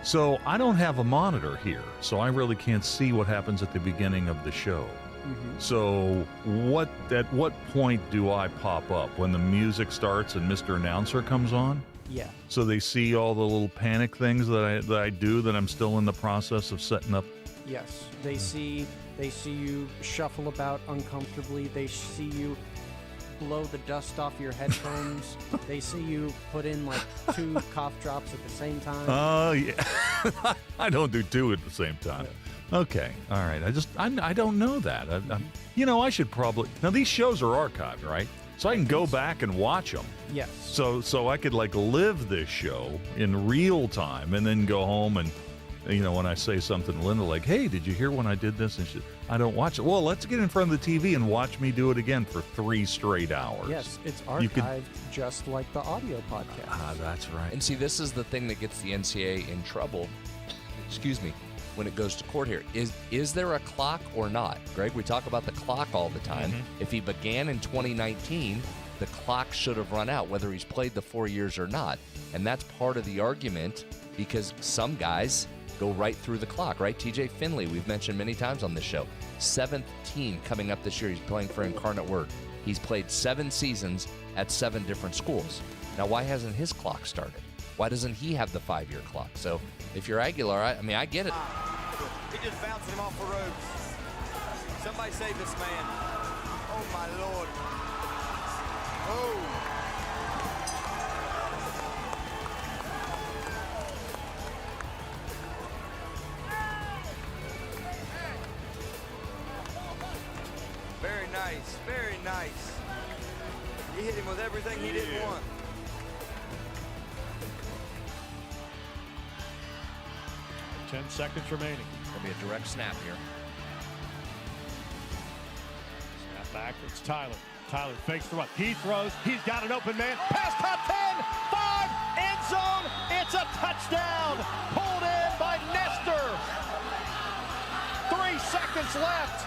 So I don't have a monitor here, so I really can't see what happens at the beginning of the show. Mm-hmm. So at what point do I pop up? When the music starts and Mr. Announcer comes on? Yeah. So they see all the little panic things that I do that I'm still in the process of setting up? Yes. They see you shuffle about uncomfortably. They see you blow the dust off your headphones. They see you put in like 2 cough drops at the same time. Oh, yeah. I don't do 2 at the same time. Yeah. Okay. All right. I don't know that. I should probably. Now, these shows are archived, right? So I can go back and watch them. Yes. So I could like live this show in real time and then go home and, when I say something to Linda like, hey, did you hear when I did this? And she, I don't watch it. Well, let's get in front of the TV and watch me do it again for 3 straight hours. Yes, it's archived just like the audio podcast. That's right. And see, this is the thing that gets the NCAA in trouble, when it goes to court here. Is there a clock or not? Greg, we talk about the clock all the time. Mm-hmm. If he began in 2019, the clock should have run out, whether he's played the 4 years or not. And that's part of the argument, because some guys go right through the clock, right? TJ Finley, we've mentioned many times on this show. 7th team coming up this year. He's playing for Incarnate Word. He's played 7 seasons at 7 different schools. Now, why hasn't his clock started? Why doesn't he have the 5-year clock? So if you're Aguilar, I get it. He just bouncing him off the ropes. Somebody save this man. Oh, my Lord. Oh. Very nice, very nice. He hit him with everything he didn't want. – 10 seconds remaining. There'll be a direct snap here. Snap back. It's Tyler. Tyler fakes the run. He throws. He's got an open man. Pass top 10. 5. End zone. It's a touchdown. Pulled in by Nestor. 3 seconds left.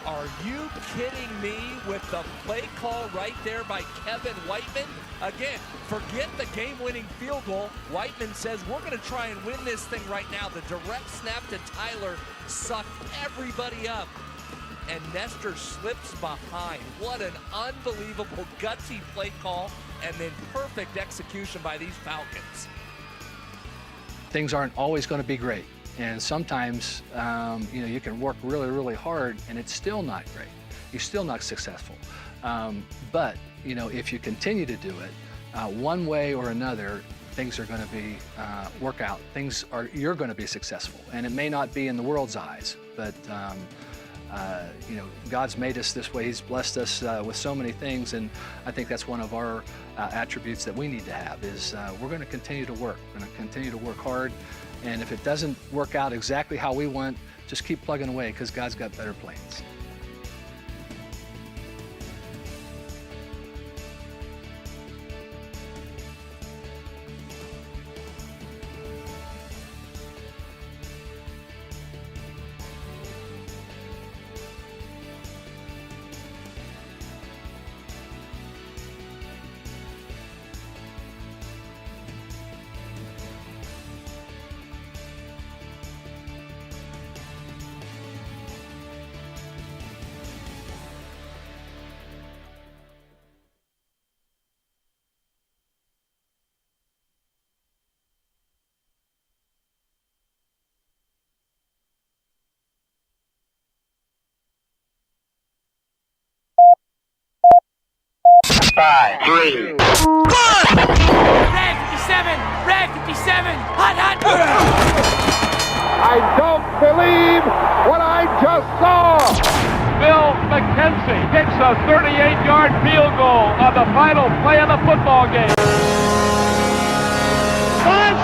Are you kidding me with the play call right there by Kevin Whiteman? Again, forget the game-winning field goal. Whiteman says, we're going to try and win this thing right now. The direct snap to Tyler sucked everybody up, and Nestor slips behind. What an unbelievable, gutsy play call, and then perfect execution by these Falcons. Things aren't always going to be great. And sometimes, you can work really, really hard and it's still not great. You're still not successful. But, if you continue to do it, one way or another, things are going to be, work out. You're going to be successful. And it may not be in the world's eyes, but, God's made us this way. He's blessed us with so many things. And I think that's one of our attributes that we need to have is we're going to continue to work. We're going to continue to work hard. And if it doesn't work out exactly how we want, just keep plugging away because God's got better plans. Five, 3. Red 57! Red 57! Hot, hot! I don't believe what I just saw! Bill McKenzie kicks a 38-yard field goal on the final play of the football game. 5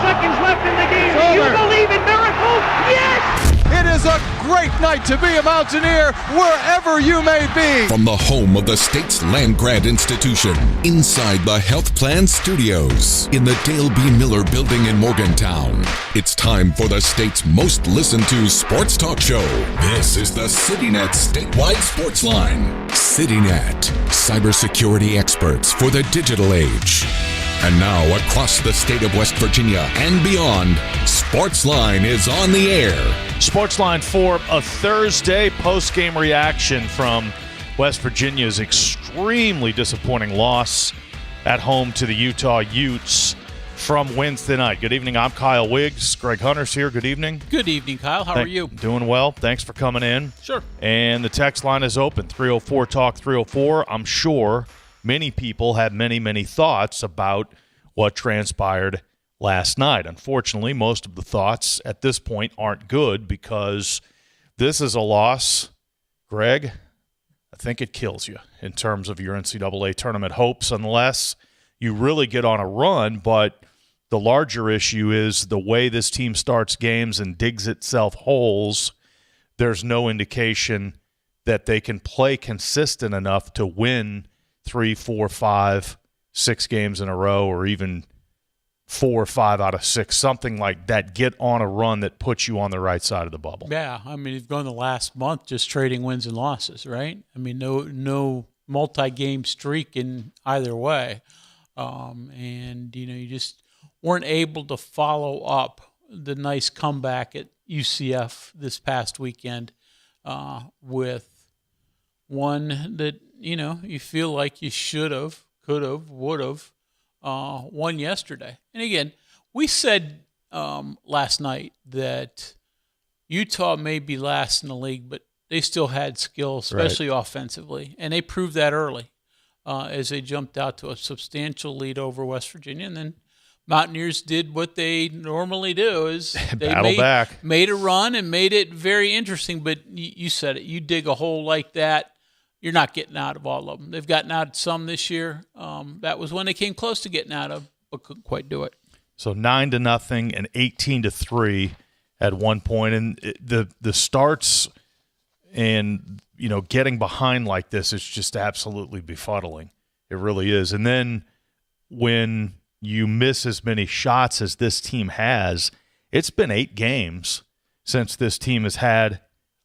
seconds left in the game. Do you believe in miracles? Yes! It is a great night to be a Mountaineer wherever you may be. From the home of the state's land-grant institution, inside the Health Plan Studios, in the Dale B. Miller Building in Morgantown, it's time for the state's most listened to sports talk show. This is the CityNet Statewide Sportsline. CityNet, cybersecurity experts for the digital age. And now, across the state of West Virginia and beyond, Sportsline is on the air. Sportsline for a Thursday post-game reaction from West Virginia's extremely disappointing loss at home to the Utah Utes from Wednesday night. Good evening. I'm Kyle Wiggs. Greg Hunter's here. Good evening. Good evening, Kyle. How are you? Doing well. Thanks for coming in. Sure. And the text line is open, 304-TALK-304. I'm sure many people had many thoughts about what transpired last night. Unfortunately, most of the thoughts at this point aren't good because this is a loss, Greg, I think it kills you in terms of your NCAA tournament hopes unless you really get on a run. But the larger issue is the way this team starts games and digs itself holes. There's no indication that they can play consistent enough to win 3, 4, 5, 6 games in a row, or even 4 or 5 out of 6, something like that. Get on a run that puts you on the right side of the bubble. Yeah, I mean, you've gone the last month just trading wins and losses, right? I mean, no multi-game streak in either way. And, you just weren't able to follow up the nice comeback at UCF this past weekend with one that, you feel like you should have, could have, would have won yesterday. And again, we said last night that Utah may be last in the league, but they still had skill, especially offensively. And they proved that early as they jumped out to a substantial lead over West Virginia. And then Mountaineers did what they normally do, is they made a run and made it very interesting. But you said it. You dig a hole like that, you're not getting out of all of them. They've gotten out some this year. That was when they came close to getting out of, but couldn't quite do it. So 9-0 and 18-3 at one point, and the starts and getting behind like this is just absolutely befuddling. It really is. And then when you miss as many shots as this team has, it's been 8 games since this team has had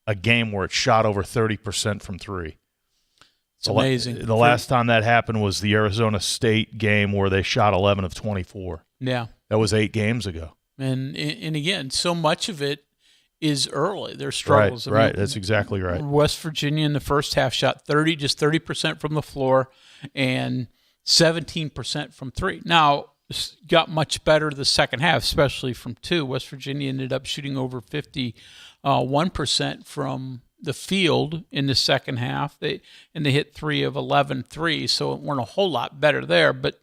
a game where it shot over 30% from 3. It's amazing. The last time that happened was the Arizona State game where they shot 11 of 24. Yeah. That was 8 games ago. And again, so much of it is early. Their struggles. Right. That's exactly right. West Virginia in the first half shot 30% from the floor and 17% from 3. Now, got much better the second half, especially from 2. West Virginia ended up shooting over 51% from the field in the second half. They hit 3 of 11 threes, so it weren't a whole lot better there. But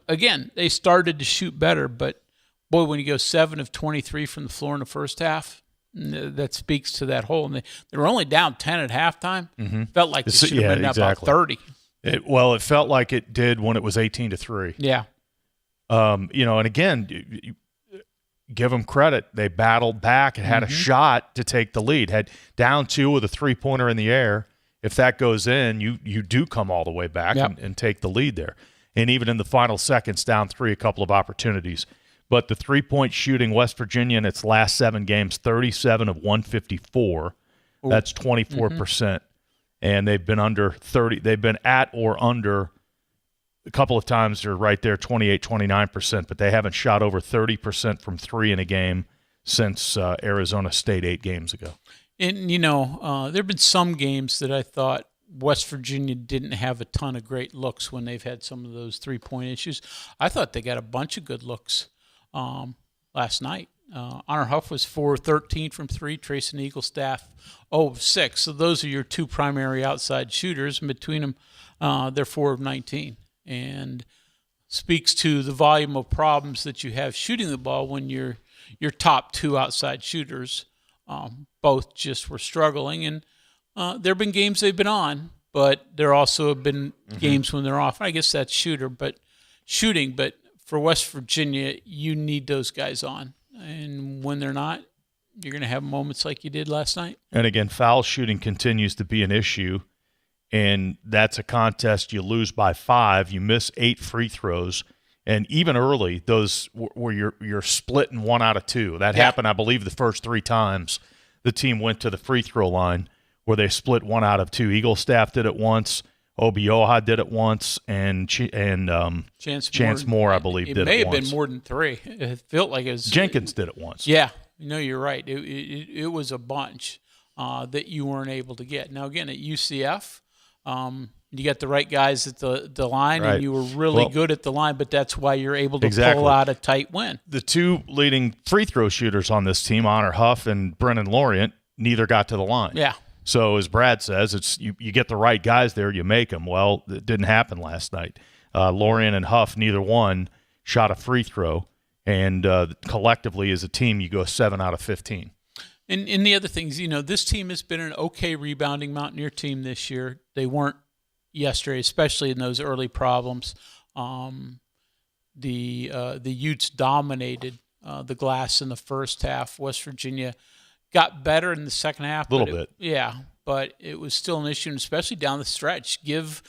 again, they started to shoot better. But boy, when you go 7 of 23 from the floor in the first half, that speaks to that hole. And they were only down 10 at halftime. Mm-hmm. Felt like they should have been up about 30. It felt like it did when it was 18-3. Yeah. And again, you give them credit. They battled back and had a shot to take the lead. Had down 2 with a 3-pointer in the air. If that goes in, you do come all the way back and take the lead there. And even in the final seconds, down 3, a couple of opportunities. But the 3-point shooting, West Virginia in its last 7 games, 37 of 154. Ooh. That's 24%. And they've been under 30. They've been at or under a couple of times. They're right there, 28, 29%, but they haven't shot over 30% from 3 in a game since Arizona State 8 games ago. And, there have been some games that I thought West Virginia didn't have a ton of great looks when they've had some of those 3-point issues. I thought they got a bunch of good looks last night. Honor Huff was 4-13 from 3. Trayson Eaglestaff 0-6. So those are your 2 primary outside shooters. And between them, they're 4 of 19. And speaks to the volume of problems that you have shooting the ball when your top 2 outside shooters both just were struggling. And there have been games they've been on, but there also have been games when they're off. I guess that's shooting. But for West Virginia, you need those guys on. And when they're not, you're going to have moments like you did last night. And again, foul shooting continues to be an issue, and that's a contest you lose by 5. You miss 8 free throws, and even early, those where you're splitting 1 out of 2. That happened, I believe, the first 3 times the team went to the free throw line where they split 1 out of 2. Eaglestaff did it once. Obioha did it once, and Chance Moore, I believe, did it once. It may have been more than 3. It felt like it was. Jenkins did it once. Yeah. No, you're right. It was a bunch that you weren't able to get. Now, again, at UCF, you got the right guys at the line, right. and you were really good at the line, but that's why you're able to pull out a tight win. The 2 leading free throw shooters on this team, Honor Huff and Brennan Lorient, neither got to the line. Yeah. So as Brad says, it's you get the right guys there, you make them. Well, it didn't happen last night. Lorient and Huff, neither one shot a free throw, and collectively as a team, you go 7 out of 15. And the other things, this team has been an okay rebounding Mountaineer team this year. They weren't yesterday, especially in those early problems. The Utes dominated the glass in the first half. West Virginia got better in the second half. A little bit. Yeah, but it was still an issue, and especially down the stretch. Give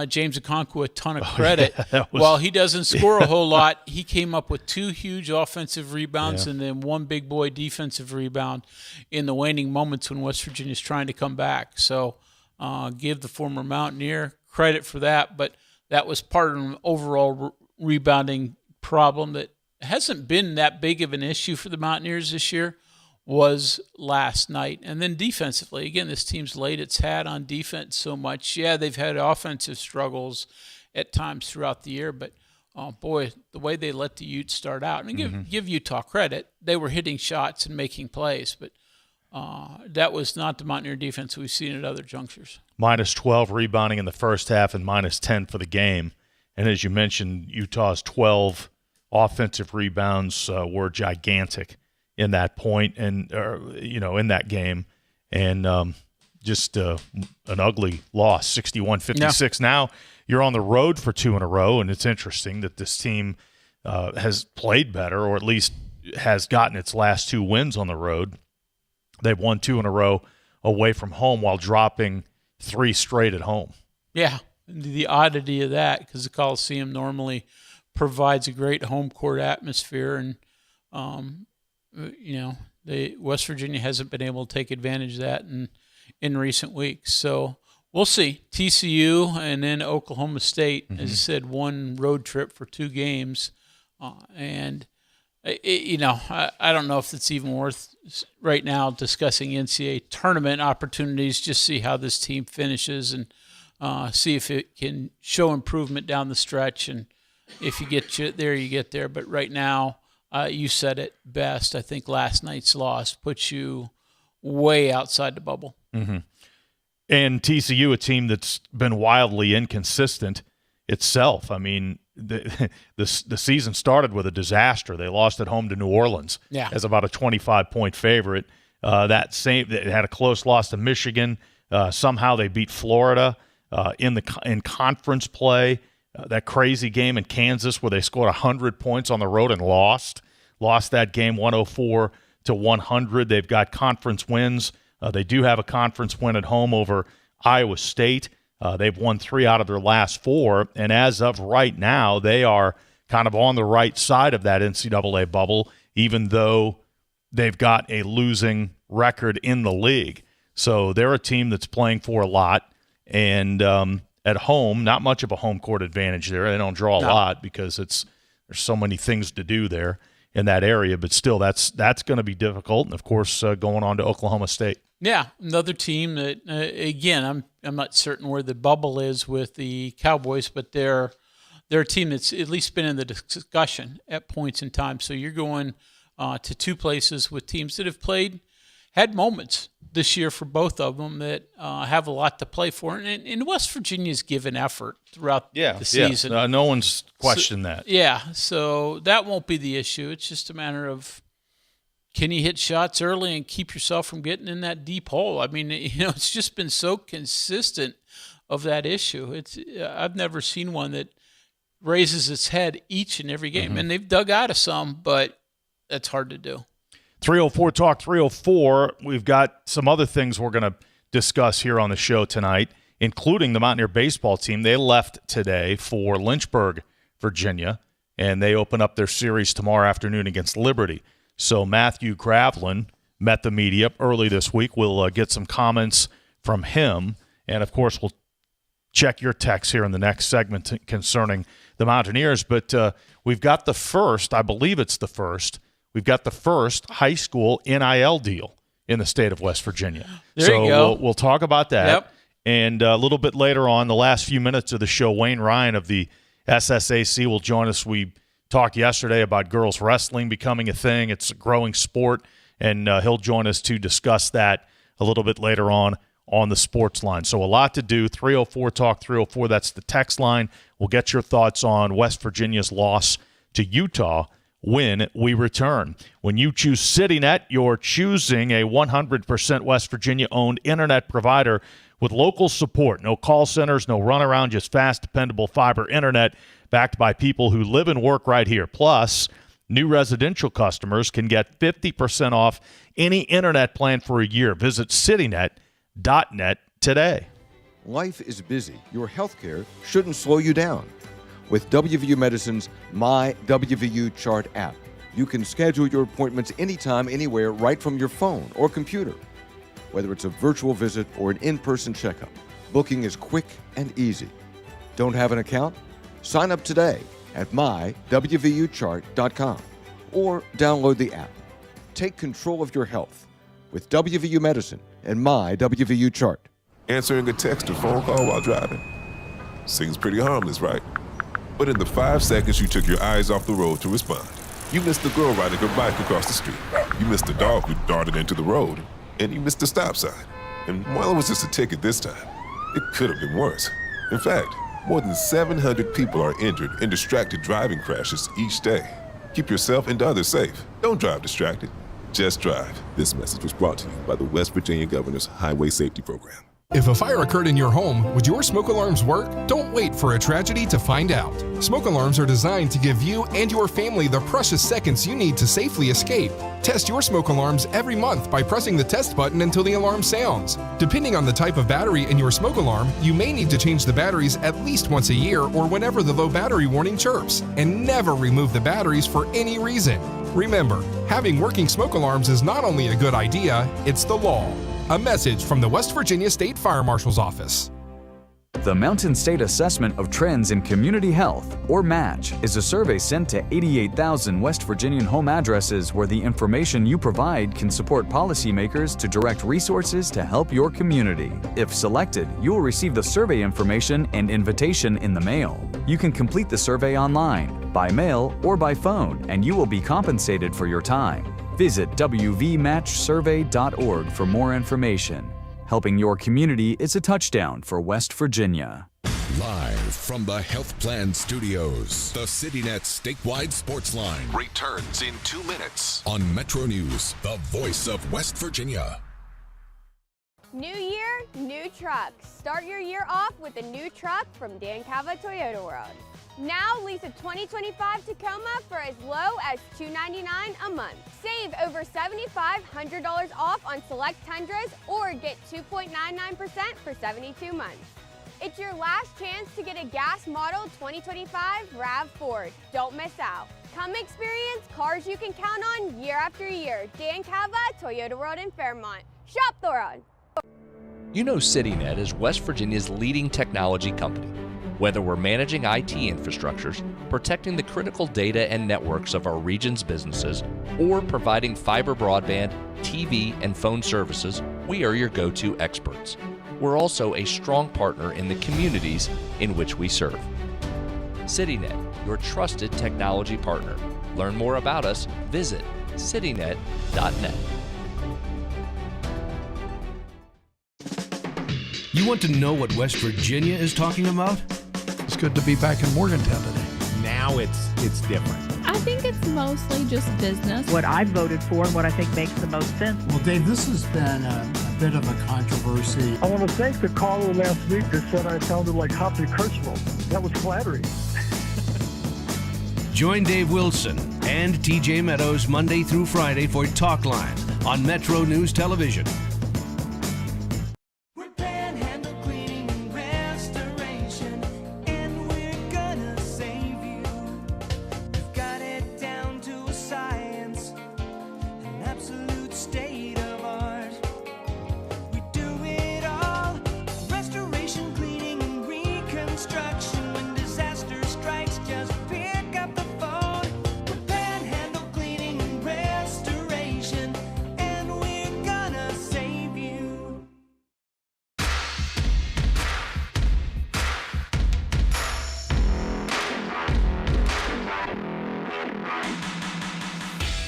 James Okonkwo a ton of credit. While he doesn't score a whole lot, he came up with 2 huge offensive rebounds and then 1 big boy defensive rebound in the waning moments when West Virginia's trying to come back. So give the former Mountaineer credit for that, but that was part of an overall rebounding problem that hasn't been that big of an issue for the Mountaineers this year. Was last night. And then defensively, again, this team's laid its hat on defense so much. Yeah, they've had offensive struggles at times throughout the year, but boy, the way they let the Utes start out, and give Utah credit, they were hitting shots and making plays, but that was not the Mountaineer defense we've seen at other junctures. Minus 12 rebounding in the first half and minus 10 for the game. And as you mentioned, Utah's 12 offensive rebounds were gigantic in that point, and in that game, and just an ugly loss, 61-56. Yeah. Now you're on the road for 2 in a row, and it's interesting that this team has played better, or at least has gotten its last 2 wins on the road. They've won 2 in a row away from home while dropping 3 straight at home. Yeah, the oddity of that, because the Coliseum normally provides a great home court atmosphere, and West Virginia hasn't been able to take advantage of that in recent weeks. So we'll see. TCU and then Oklahoma State, as I said, 1 road trip for 2 games. And, I don't know if it's even worth right now discussing NCAA tournament opportunities. Just see how this team finishes and see if it can show improvement down the stretch. And if you get there, you get there. But right now, you said it best. I think last night's loss puts you way outside the bubble. Mm-hmm. And TCU, a team that's been wildly inconsistent itself. I mean, the season started with a disaster. They lost at home to New Orleans as about a 25-point favorite. They had a close loss to Michigan. Somehow they beat Florida in conference play. That crazy game in Kansas where they scored 100 points on the road and lost that game 104-100. They've got conference wins. They do have a conference win at home over Iowa State. They've won 3 out of their last 4, and as of right now, they are kind of on the right side of that NCAA bubble, even though they've got a losing record in the league. So they're a team that's playing for a lot, and at home, not much of a home court advantage there. They don't draw a lot because there's so many things to do there in that area, but still that's going to be difficult. And of course, going on to Oklahoma State. Yeah, another team that again, I'm not certain where the bubble is with the Cowboys, but they're a team that's at least been in the discussion at points in time. So you're going to 2 places with teams that have had moments this year for both of them that have a lot to play for. And West Virginia's given effort throughout the season. Yeah, no one's questioned that. Yeah, so that won't be the issue. It's just a matter of, can you hit shots early and keep yourself from getting in that deep hole? I mean, it's just been so consistent of that issue. I've never seen one that raises its head each and every game. And they've dug out of some, but that's hard to do. 304 Talk 304. We've got some other things we're going to discuss here on the show tonight, including the Mountaineer Baseball team. They left today for Lynchburg, Virginia, and they open up their series tomorrow afternoon against Liberty. So Matthew Graveline met the media early this week. We'll get some comments from him, and, of course, we'll check your text here in the next segment concerning the Mountaineers. But we've got the first, I believe it's the first, we've got the first high school NIL deal in the state of West Virginia. There you go. We'll talk about that. Yep. And a little bit later on, the last few minutes of the show, Wayne Ryan of the SSAC will join us. We talked yesterday about girls wrestling becoming a thing. It's a growing sport, and he'll join us to discuss that a little bit later on the sports line. So a lot to do. 304 Talk 304, that's the text line. We'll get your thoughts on West Virginia's loss to Utah when we return. When you choose CityNet, you're choosing a 100% West Virginia-owned internet provider with local support. No call centers, no runaround, just fast, dependable fiber internet backed by people who live and work right here. Plus, new residential customers can get 50% off any internet plan for a year. Visit citynet.net today. Life is busy. Your healthcare shouldn't slow you down. With WVU Medicine's My WVU Chart app, you can schedule your appointments anytime, anywhere, right from your phone or computer. Whether it's a virtual visit or an in-person checkup, booking is quick and easy. Don't have an account? Sign up today at mywvuchart.com or download the app. Take control of your health with WVU Medicine and My WVU Chart. Answering a text or phone call while driving seems pretty harmless, right? But in the 5 seconds you took your eyes off the road to respond, you missed the girl riding her bike across the street. You missed the dog who darted into the road, and you missed the stop sign. And while it was just a ticket this time, it could have been worse. In fact, more than 700 people are injured in distracted driving crashes each day. Keep yourself and others safe. Don't drive distracted. Just drive. This message was brought to you by the West Virginia Governor's Highway Safety Program. If a fire occurred in your home, would your smoke alarms work? Don't wait for a tragedy to find out. Smoke alarms are designed to give you and your family the precious seconds you need to safely escape. Test your smoke alarms every month by pressing the test button until the alarm sounds. Depending on the type of battery in your smoke alarm, you may need to change the batteries at least once a year or whenever the low battery warning chirps. And never remove the batteries for any reason. Remember, having working smoke alarms is not only a good idea, it's the law. A message from the West Virginia State Fire Marshal's Office. The Mountain State Assessment of Trends in Community Health, or MATCH, is a survey sent to 88,000 West Virginian home addresses where the information you provide can support policymakers to direct resources to help your community. If selected, you will receive the survey information and invitation in the mail. You can complete the survey online, by mail, or by phone, and you will be compensated for your time. Visit wvmatchsurvey.org for more information. Helping your community is a touchdown for West Virginia. Live from the Health Plan Studios, the CityNet statewide sports line returns in 2 minutes on Metro News, the voice of West Virginia. New year, new trucks. Start your year off with a new truck from Dan Calva Toyota World. Now lease a 2025 Tacoma for as low as $299 a month. Save over $7,500 off on select Tundras or get 2.99% for 72 months. It's your last chance to get a gas model 2025 RAV4. Don't miss out. Come experience cars you can count on year after year. Dan Calva, Toyota World in Fairmont. Shop the road. You know CityNet is West Virginia's leading technology company. Whether we're managing IT infrastructures, protecting the critical data and networks of our region's businesses, or providing fiber broadband, TV, and phone services, we are your go-to experts. We're also a strong partner in the communities in which we serve. CityNet, your trusted technology partner. Learn more about us, visit citynet.net. You want to know what West Virginia is talking about? It's good to be back in Morgantown today. Now it's different. I think it's mostly just business. What I voted for and what I think makes the most sense. Well, Dave, this has been a bit of a controversy. I want to thank the caller last week that said I sounded like Hoppy Kurtzville. That was flattering. Join Dave Wilson and TJ Meadows Monday through Friday for Talk Line on Metro News Television.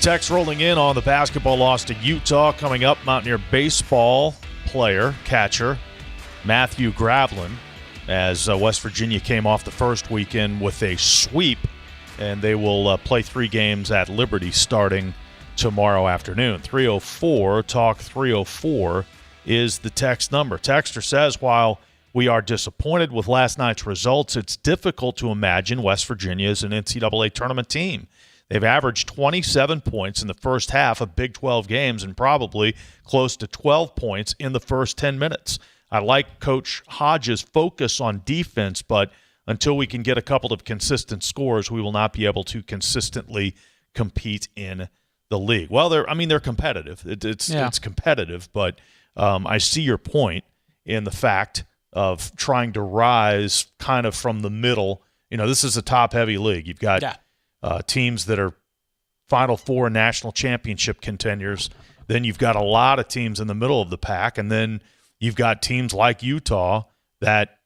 Text rolling in on the basketball loss to Utah. Coming up, Mountaineer Baseball player, catcher, Matthew Graveline, as West Virginia came off the first weekend with a sweep, and they will play 3 games at Liberty starting tomorrow afternoon. 304, Talk 304 is the text number. Texter says, while we are disappointed with last night's results, it's difficult to imagine West Virginia as an NCAA tournament team. They've averaged 27 points in the first half of Big 12 games and probably close to 12 points in the first 10 minutes. I like Coach Hodges' focus on defense, but until we can get a couple of consistent scores, we will not be able to consistently compete in the league. Well, they're competitive. It's competitive, but I see your point in the fact of trying to rise kind of from the middle. This is a top-heavy league. You've got teams that are Final Four and national championship contenders. Then you've got a lot of teams in the middle of the pack, and then you've got teams like Utah that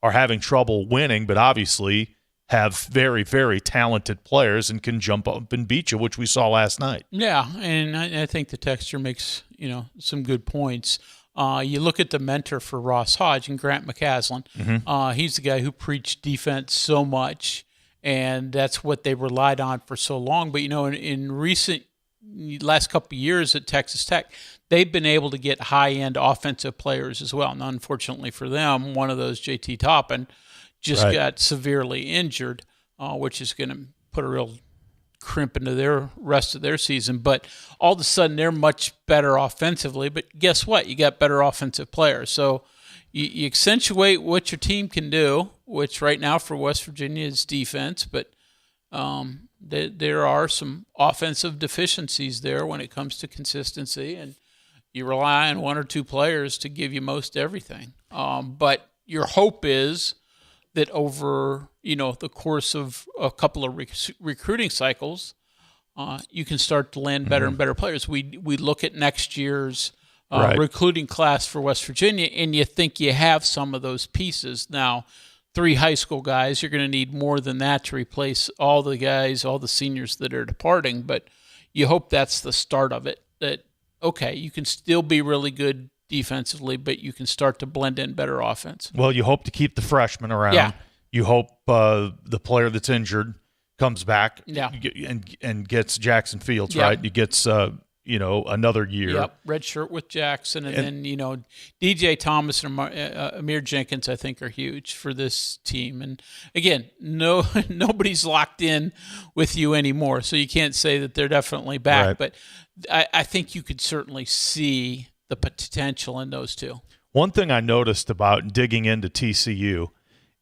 are having trouble winning, but obviously have very, very talented players and can jump up and beat you, which we saw last night. Yeah, and I think the texture makes some good points. You look at the mentor for Ross Hodge and Grant McCaslin. Mm-hmm. He's the guy who preached defense so much, and that's what they relied on for so long. But, in recent last couple of years at Texas Tech, they've been able to get high-end offensive players as well. And unfortunately for them, one of those, JT Toppin, just got severely injured, which is going to put a real crimp into their rest of their season. But all of a sudden, they're much better offensively. But guess what? You got better offensive players. So you accentuate what your team can do, which right now for West Virginia is defense, but there are some offensive deficiencies there when it comes to consistency, and you rely on 1 or 2 players to give you most everything. But your hope is that over the course of a couple of recruiting cycles, you can start to land better and better players. We look at next year's recruiting class for West Virginia, and you think you have some of those pieces. Now, 3 high school guys, you're going to need more than that to replace all the guys, all the seniors that are departing. But you hope that's the start of it, that, okay, you can still be really good defensively, but you can start to blend in better offense. Well, you hope to keep the freshmen around. Yeah. You hope the player that's injured comes back and gets Jackson Fields, right? He gets another year. Yep, red shirt with Jackson. And then, DJ Thomas and Amir Jenkins, I think, are huge for this team. And, again, nobody's locked in with you anymore, so you can't say that they're definitely back. But I think you could certainly see the potential in those two. One thing I noticed about digging into TCU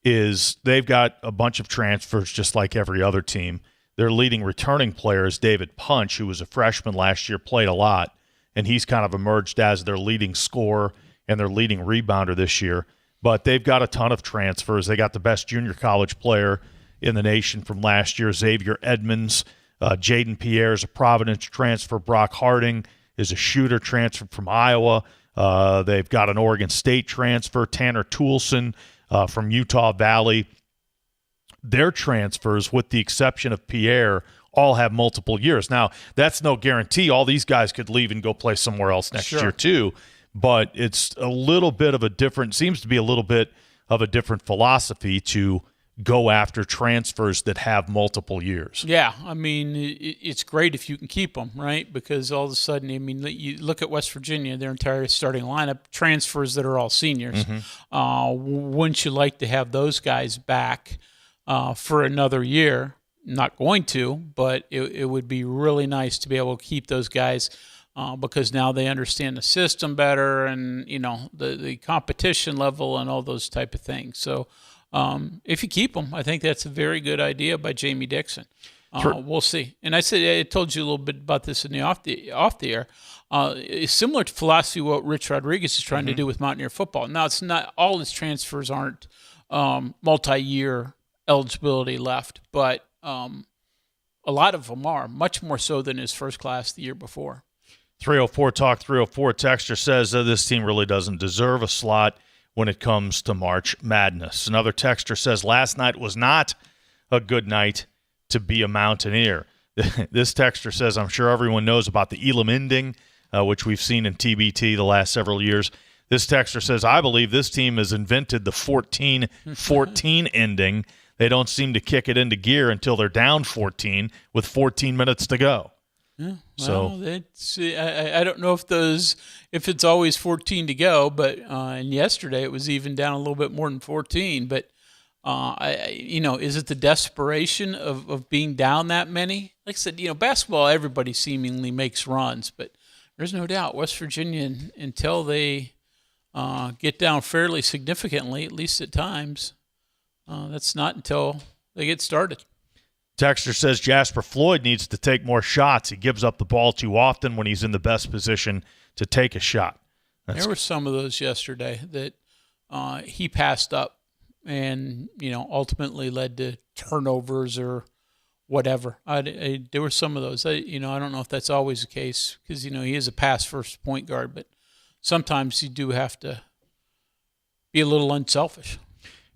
is they've got a bunch of transfers just like every other team. Their leading returning player is David Punch, who was a freshman last year, played a lot, and he's kind of emerged as their leading scorer and their leading rebounder this year. But they've got a ton of transfers. They got the best junior college player in the nation from last year, Xavier Edmonds. Jaden Pierre is a Providence transfer. Brock Harding is a shooter transferred from Iowa. They've got an Oregon State transfer, Tanner Toulson from Utah Valley. Their transfers, with the exception of Pierre, all have multiple years. Now, that's no guarantee. All these guys could leave and go play somewhere else next year too, but it's a little bit of a different, seems to be a little bit of a different philosophy to go after transfers that have multiple years. Yeah, I mean, it's great if you can keep them, right? Because all of a sudden, I mean, you look at West Virginia, their entire starting lineup, transfers that are all seniors. Wouldn't you like to have those guys back for another year? not going to, but it would be really nice to be able to keep those guys because now they understand the system better and, the competition level and all those type of things. So if you keep them, I think that's a very good idea by Jamie Dixon. We'll see. And I told you a little bit about this in the off the air. It's similar to philosophy what Rich Rodriguez is trying to do with Mountaineer football. Now, it's not all his transfers aren't multi-year eligibility left, but a lot of them are, much more so than his first class the year before. 304 Talk 304 texter says this team really doesn't deserve a slot when it comes to March Madness. Another texter says last night was not a good night to be a Mountaineer. This texter says, I'm sure everyone knows about the Elam ending, which we've seen in TBT the last several years. This texter says, I believe this team has invented the 14-14 ending. They don't seem to kick it into gear until they're down 14 with 14 minutes to go. Yeah, well, I don't know if it's always 14 to go, but and yesterday it was even down a little bit more than 14. But is it the desperation of being down that many? Like I said, basketball, everybody seemingly makes runs, but there's no doubt West Virginia, until they get down fairly significantly, at least at times, that's not until they get started. Texter says Jasper Floyd needs to take more shots. He gives up the ball too often when he's in the best position to take a shot. There were some of those yesterday that he passed up and, ultimately led to turnovers or whatever. There were some of those. I don't know if that's always the case because, he is a pass-first point guard, but sometimes you do have to be a little unselfish.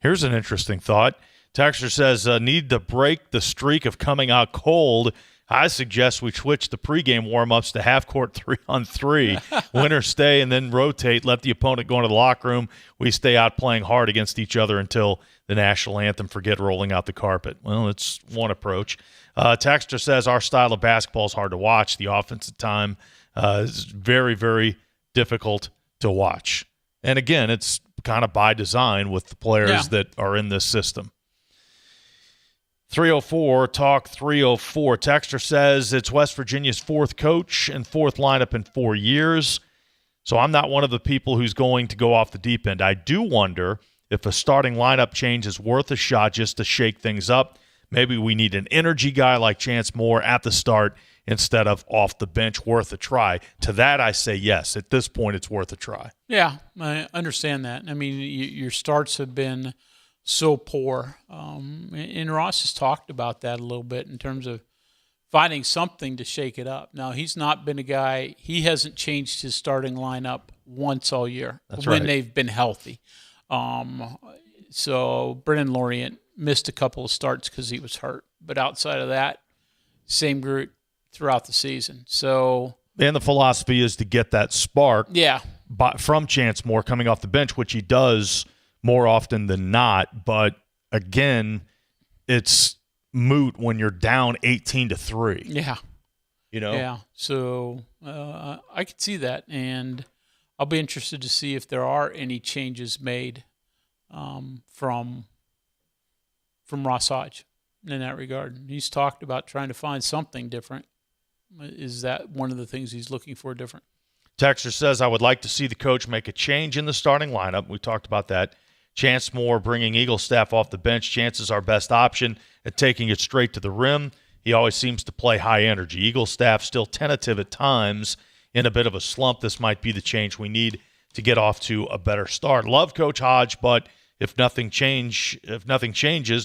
Here's an interesting thought. Texter says, need to break the streak of coming out cold. I suggest we switch the pregame warm-ups to half-court 3-on-3. Winner stay and then rotate. Let the opponent go into the locker room. We stay out playing hard against each other until the national anthem. Forget rolling out the carpet. Well, it's one approach. Texter says, our style of basketball is hard to watch. The offensive time is very, very difficult to watch. And, again, it's kind of by design with the players that are in this system. 304 Talk 304. Texter says it's West Virginia's fourth coach and fourth lineup in 4 years. So I'm not one of the people who's going to go off the deep end. I do wonder if a starting lineup change is worth a shot just to shake things up. Maybe we need an energy guy like Chance Moore at the start instead of off the bench. Worth a try. To that I say yes. At this point, it's worth a try. Yeah, I understand that. I mean, your starts have been so poor. And Ross has talked about that a little bit in terms of finding something to shake it up. Now, he's not been a guy, he hasn't changed his starting lineup once all year when they've been healthy. So Brennan Lorient missed a couple of starts because he was hurt. But outside of that, same group throughout the season. And the philosophy is to get that spark from Chance Moore coming off the bench, which he does more often than not, but again, it's moot when you're down 18-3. Yeah. Yeah. So I could see that, and I'll be interested to see if there are any changes made from Ross Hodge in that regard. He's talked about trying to find something different. Is that one of the things he's looking for different? Texter says, I would like to see the coach make a change in the starting lineup. We talked about that. Chance Moore bringing Eagle staff off the bench. Chance is our best option at taking it straight to the rim. He always seems to play high energy. Eagle staff still tentative at times, in a bit of a slump. This might be the change we need to get off to a better start. Love Coach Hodge, but if nothing changes,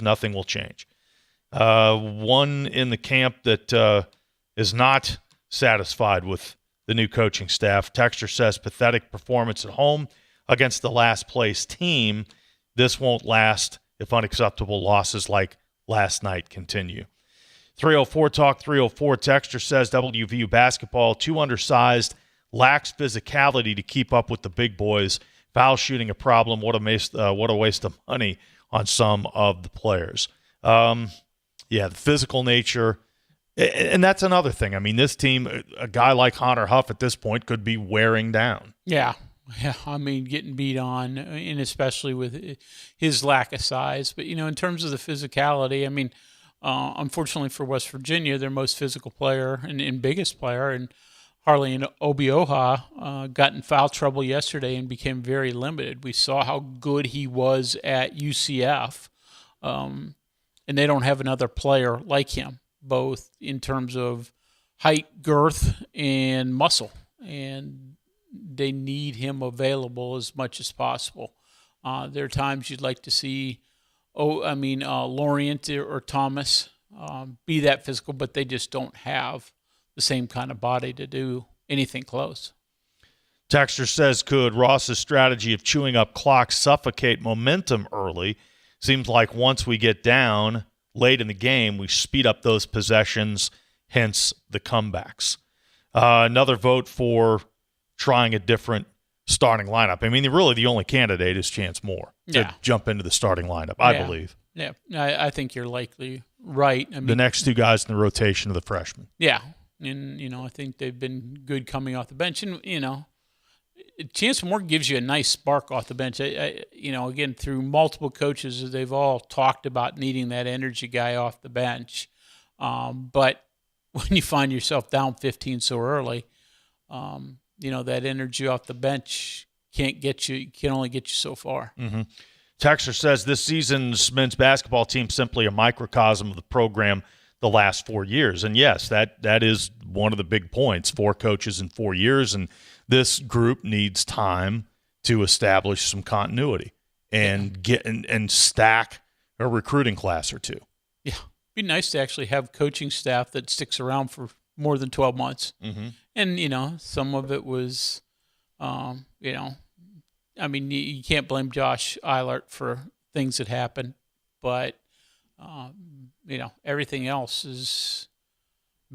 nothing will change. One in the camp that is not satisfied with the new coaching staff. Texter says pathetic performance at home against the last place team. This won't last if unacceptable losses like last night continue. 304 Talk 304 Texter says WVU basketball too undersized, lacks physicality to keep up with the big boys. Foul shooting a problem. What a waste of money on some of the players. The physical nature. And that's another thing. I mean, this team, a guy like Hunter Huff at this point could be wearing down. Yeah, I mean, getting beat on, and especially with his lack of size. But, in terms of the physicality, I mean, Unfortunately for West Virginia, their most physical player and biggest player, and Harley and Obioha, got in foul trouble yesterday and became very limited. We saw how good he was at UCF, and they don't have another player like him, both in terms of height, girth, and muscle, and they need him available as much as possible. There are times you'd like to see Lorient or Thomas be that physical, but they just don't have the same kind of body to do anything close. Texter says, could Ross's strategy of chewing up clocks suffocate momentum early? Seems like once we get down late in the game, we speed up those possessions, hence the comebacks. Another vote for trying a different starting lineup. I mean, really the only candidate is Chance Moore to jump into the starting lineup, I believe. Yeah, I think you're likely right. I mean, the next two guys in the rotation are the freshmen. Yeah, and, I think they've been good coming off the bench. And, Chance Moore gives you a nice spark off the bench. Again, through multiple coaches, they've all talked about needing that energy guy off the bench. But when you find yourself down 15 so early, that energy off the bench can only get you so far. Mm-hmm. Texter says this season's men's basketball team simply a microcosm of the program the last 4 years. And yes, that is one of the big points, 4 coaches in 4 years. And this group needs time to establish some continuity and get and stack a recruiting class or two. Yeah. It'd be nice to actually have coaching staff that sticks around for more than 12 months. Mm-hmm. And, some of it was, you can't blame Josh Eilert for things that happened, but, everything else has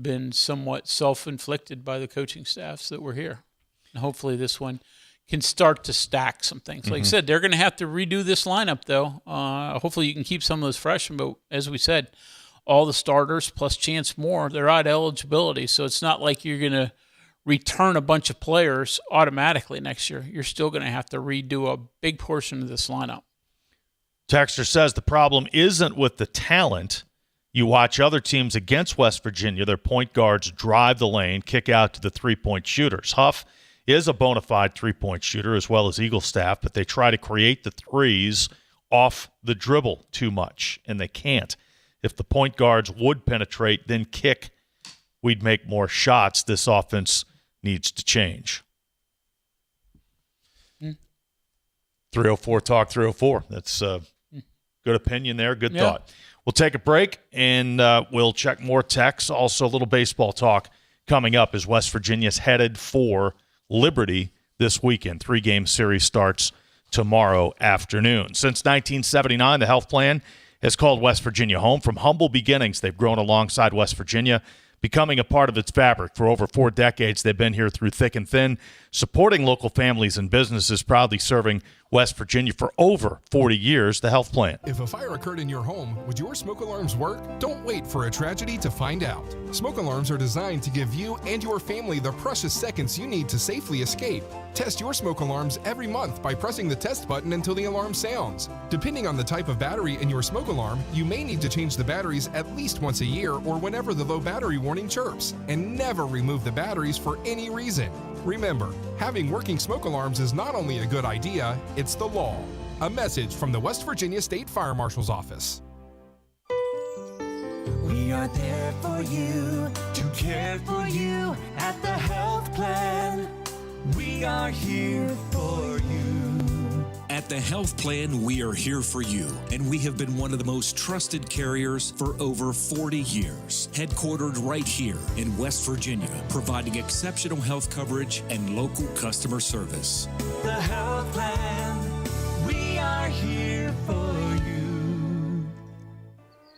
been somewhat self-inflicted by the coaching staffs that were here. And hopefully this one can start to stack some things. Like I said, they're going to have to redo this lineup, though. Hopefully you can keep some of those freshmen, but as we said, all the starters plus Chance Moore, they're out of eligibility, so it's not like you're going to return a bunch of players automatically next year. You're still going to have to redo a big portion of this lineup. Texter says the problem isn't with the talent. You watch other teams against West Virginia, their point guards drive the lane, kick out to the three-point shooters. Huff is a bona fide three-point shooter as well as Eagle staff, but they try to create the threes off the dribble too much, and they can't. If the point guards would penetrate, then kick, we'd make more shots. This offense needs to change. 304 Talk 304. That's good opinion there. Good thought. We'll take a break, and we'll check more texts. Also, a little baseball talk coming up as West Virginia's headed for Liberty this weekend. 3-game series starts tomorrow afternoon. Since 1979, the health plan has called West Virginia home. From humble beginnings, they've grown alongside West Virginia, becoming a part of its fabric. For over 4 decades, they've been here through thick and thin, supporting local families and businesses, proudly serving West Virginia for over 40 years. The health plan. If a fire occurred in your home, would your smoke alarms work? Don't wait for a tragedy to find out. Smoke alarms are designed to give you and your family the precious seconds you need to safely escape. Test your smoke alarms every month by pressing the test button until the alarm sounds. Depending on the type of battery in your smoke alarm, you may need to change the batteries at least once a year or whenever the low battery warning chirps, and never remove the batteries for any reason. Remember, having working smoke alarms is not only a good idea, it's the law. A message from the West Virginia State Fire Marshal's Office. We are there for you, to care for you at the health plan. We are here for you. At the Health Plan, we are here for you, and we have been one of the most trusted carriers for over 40 years. Headquartered right here in West Virginia, providing exceptional health coverage and local customer service. The Health Plan, we are here for you.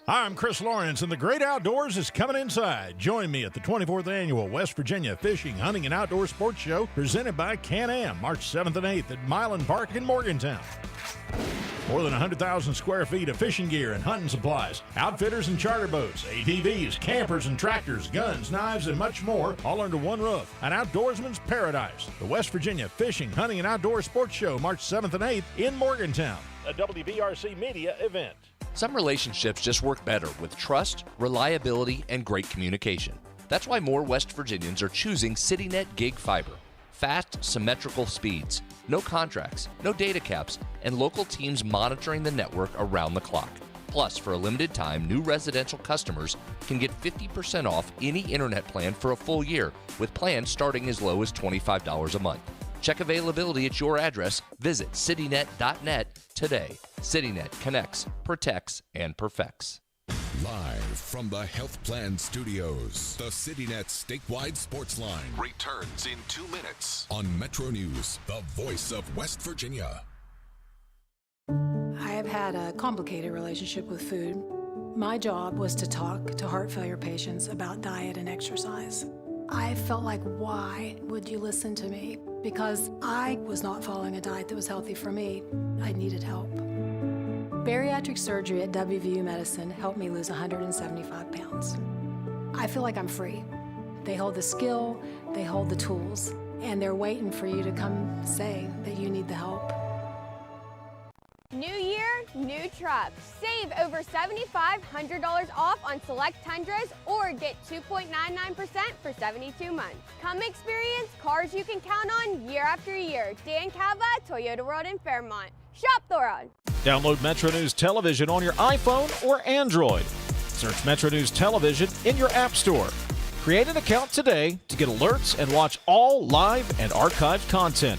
Hi, I'm Chris Lawrence, and the great outdoors is coming inside. Join me at the 24th Annual West Virginia Fishing, Hunting, and Outdoor Sports Show presented by Can-Am, March 7th and 8th at Milan Park in Morgantown. More than 100,000 square feet of fishing gear and hunting supplies, outfitters and charter boats, ATVs, campers and tractors, guns, knives, and much more, all under one roof. An outdoorsman's paradise. The West Virginia Fishing, Hunting, and Outdoor Sports Show, March 7th and 8th in Morgantown. A WVRC media event. Some relationships just work better with trust, reliability, and great communication. That's why more West Virginians are choosing CityNet Gig Fiber. Fast, symmetrical speeds, no contracts, no data caps, and local teams monitoring the network around the clock. Plus, for a limited time, new residential customers can get 50% off any internet plan for a full year, with plans starting as low as $25 a month. Check availability at your address. Visit citynet.net today. CityNet connects, protects, and perfects. Live from the Health Plan Studios, the CityNet statewide Sportsline returns in 2 minutes on Metro News, the voice of West Virginia. I have had a complicated relationship with food. My job was to talk to heart failure patients about diet and exercise. I felt like, why would you listen to me? Because I was not following a diet that was healthy for me. I needed help. Bariatric surgery at WVU Medicine helped me lose 175 pounds. I feel like I'm free. They hold the skill, they hold the tools, and they're waiting for you to come say that you need the help. New year, new trucks. Save over $7,500 off on select Tundras or get 2.99% for 72 months. Come experience cars you can count on year after year. Dan Cava, Toyota World in Fairmont. Shop the road. Download Metro News Television on your iPhone or Android. Search Metro News Television in your app store. Create an account today to get alerts and watch all live and archived content.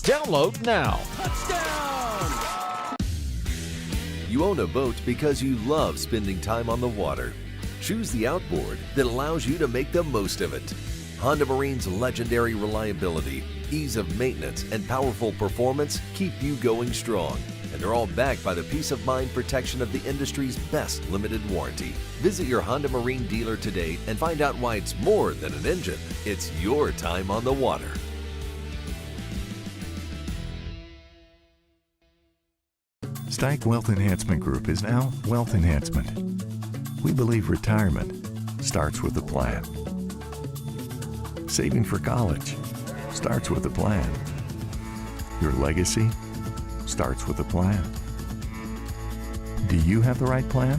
Download now. You own a boat because you love spending time on the water. Choose the outboard that allows you to make the most of it. Honda Marine's legendary reliability, ease of maintenance, and powerful performance keep you going strong. And they're all backed by the peace of mind protection of the industry's best limited warranty. Visit your Honda Marine dealer today and find out why it's more than an engine. It's your time on the water. Steig Wealth Enhancement Group is now Wealth Enhancement. We believe retirement starts with a plan. Saving for college starts with a plan. Your legacy starts with a plan. Do you have the right plan?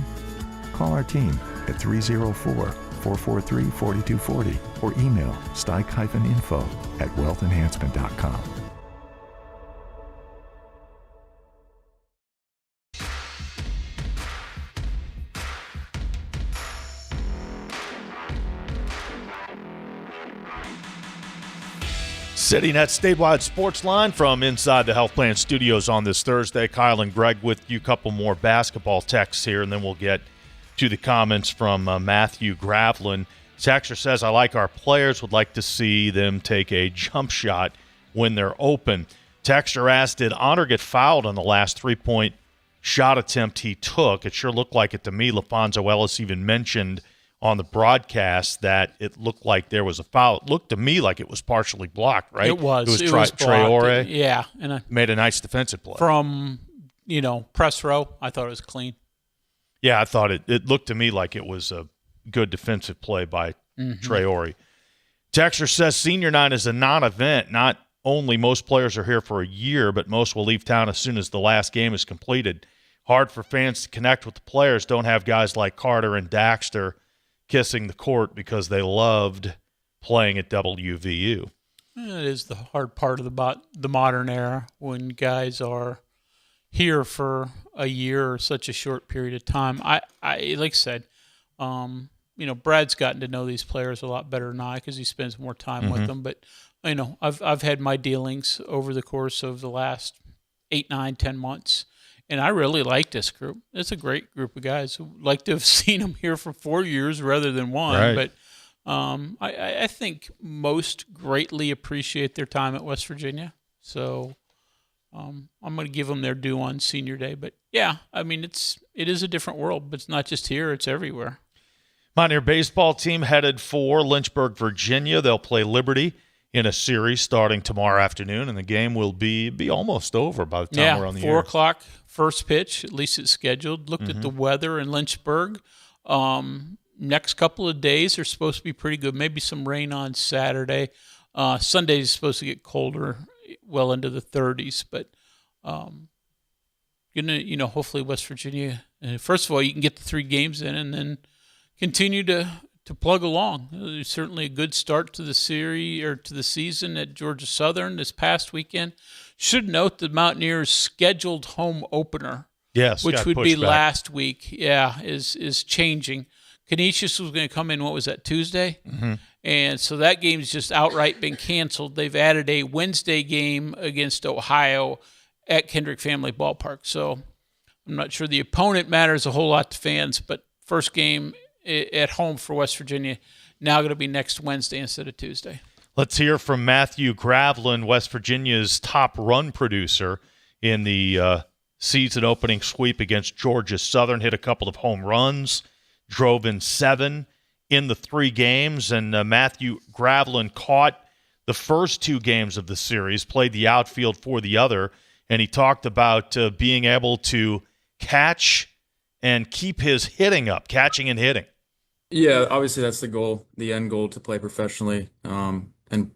Call our team at 304-443-4240 or email steig-info@wealthenhancement.com. CityNet statewide sports line from inside the Health Plan Studios on this Thursday. Kyle and Greg with you. A couple more basketball texts here, and then we'll get to the comments from Matthew Graveline. Texter says, I like our players, would like to see them take a jump shot when they're open. Texter asked, did Honor get fouled on the last three-point shot attempt he took? It sure looked like it to me. LaFonso Ellis even mentioned on the broadcast that it looked like there was a foul. It looked to me like it was partially blocked, right? It was. It was blocked. Traore. Yeah. And made a nice defensive play. From, press row, I thought it was clean. Yeah, I thought it looked to me like it was a good defensive play by Traore. Texter says senior night is a non-event. Not only most players are here for a year, but most will leave town as soon as the last game is completed. Hard for fans to connect with the players. Don't have guys like Carter and Daxter kissing the court because they loved playing at WVU. It is the hard part of the modern era when guys are here for a year or such a short period of time. I like I said, Brad's gotten to know these players a lot better than I because he spends more time with them. But I've had my dealings over the course of the last 8, 9, 10 months. And I really like this group. It's a great group of guys. I'd like to have seen them here for 4 years rather than one. Right. But I think most greatly appreciate their time at West Virginia. So I'm going to give them their due on senior day. But, yeah, it is a different world. But it's not just here. It's everywhere. Mountaineer Baseball team headed for Lynchburg, Virginia. They'll play Liberty in a series starting tomorrow afternoon, and the game will be almost over by the time we're on the air. 4 o'clock first pitch, at least it's scheduled. Looked at the weather in Lynchburg. Next couple of days are supposed to be pretty good. Maybe some rain on Saturday. Sunday is supposed to get colder, well into the 30s. But hopefully West Virginia first of all, you can get the 3 games in and then continue to plug along. There's certainly a good start to the series or to the season at Georgia Southern this past weekend. Should note the Mountaineers' scheduled home opener, which would be last week, is changing. Canisius was going to come in, what was that, Tuesday? Mm-hmm. And so that game's just outright been canceled. They've added a Wednesday game against Ohio at Kendrick Family Ballpark. So I'm not sure the opponent matters a whole lot to fans, but first game at home for West Virginia now going to be next Wednesday instead of Tuesday. Let's hear from Matthew Graveline, West Virginia's top run producer in the season opening sweep against Georgia Southern. Hit a couple of home runs, drove in 7 in the 3 games, and Matthew Graveline caught the first 2 games of the series, played the outfield for the other, and he talked about being able to catch and keep his hitting up, catching and hitting. Yeah, obviously that's the goal, the end goal, to play professionally, and